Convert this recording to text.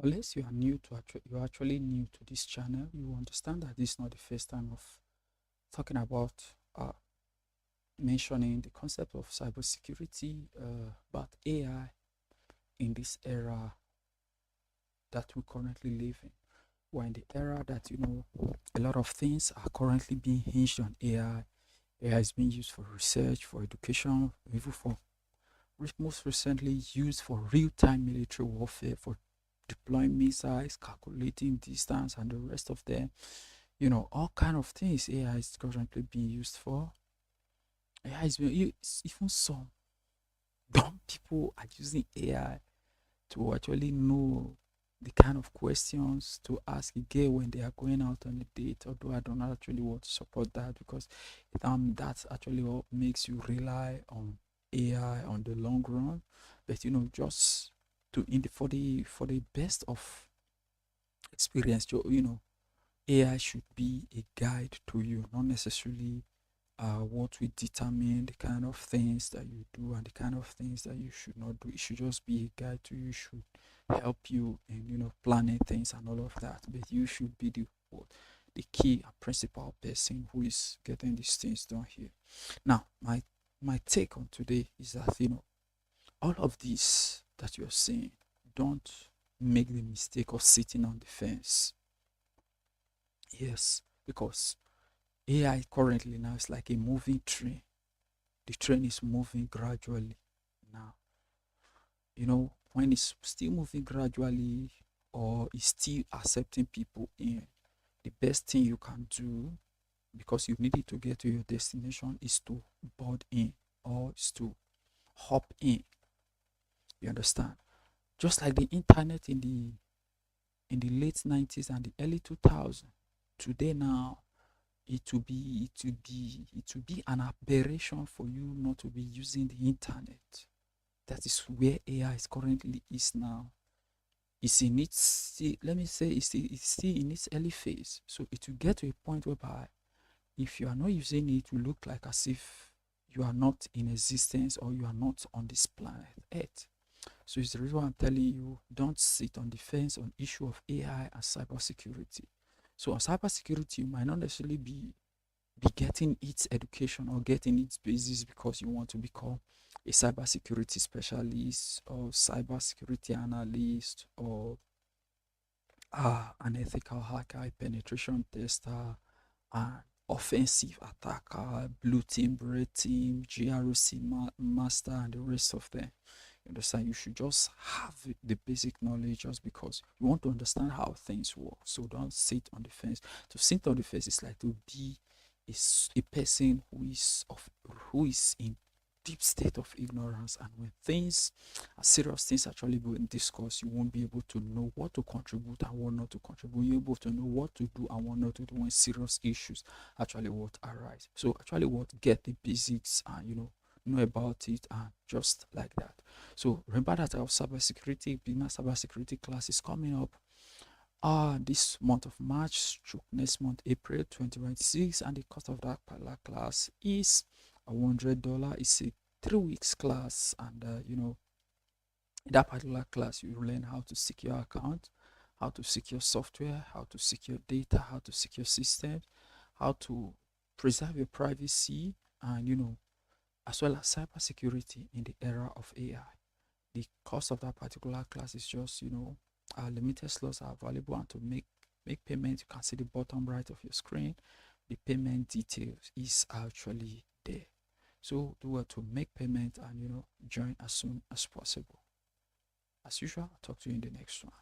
unless you are you're actually new to this channel, you understand that this is not the first time of talking about uh, mentioning the concept of cybersecurity, but AI in this era that we currently live in. We're in the era that a lot of things are currently being hinged on AI. AI is being used for research, for education, even for most recently used for real-time military warfare, for deploying missiles, calculating distance, and the rest of them. All kind of things AI is currently being used for. AI is being used, even some dumb people are using AI to actually know the kind of questions to ask a girl when they are going out on a date. Although I don't actually want to support that, because that's actually what makes you rely on AI on the long run. But just to in the for the best of experience, AI should be a guide to you, not necessarily what will determine the kind of things that you do and the kind of things that you should not do. It should just be a guide to you. It should help you in planning things and all of that. But you should be the key and principal person who is getting these things done here. Now, my take on today is that all of this that you're saying, don't make the mistake of sitting on the fence. Yes, because AI currently now is like a moving train. The train is moving gradually now. When it's still moving gradually or it's still accepting people in, the best thing you can do, because you need it to get to your destination, is to board in or is to hop in. You understand? Just like the internet in the late 90s and the early 2000s. Today now, it will be an aberration for you not to be using the internet. That is where AI is currently is now. It's in its let me say it's still in its early phase. So it will get to a point whereby if you are not using it, it will look like as if you are not in existence or you are not on this planet Earth. So it's the reason why I'm telling you, don't sit on the fence on issue of AI and cybersecurity. So on cybersecurity, you might not necessarily be getting its education or getting its basis because you want to become a cybersecurity specialist or cybersecurity analyst or an ethical hacker, a penetration tester, an offensive attacker, blue team, red team, GRC master, and the rest of them. You understand? You should just have the basic knowledge just because you want to understand how things work. So don't sit on the fence. To sit on the fence is like to be a person who is in deep state of ignorance, and when things serious things actually being discussed, you won't be able to know what to contribute and what not to contribute. You're able to know what to do and what not to do when serious issues actually what arise. So actually what get the basics and know about it, and just like that. So remember that our cybersecurity beginner cybersecurity class is coming up this month of March through next month April 2026, and the cost of that particular class is $100. It's a 3 weeks class, and in that particular class you learn how to secure account, how to secure software, how to secure data, how to secure systems, how to preserve your privacy, and as well as cybersecurity in the era of AI. The cost of that particular class is just limited slots are available, and to make payment, you can see the bottom right of your screen. The payment details is actually there. So do well to make payment and join as soon as possible. As usual, I'll talk to you in the next one.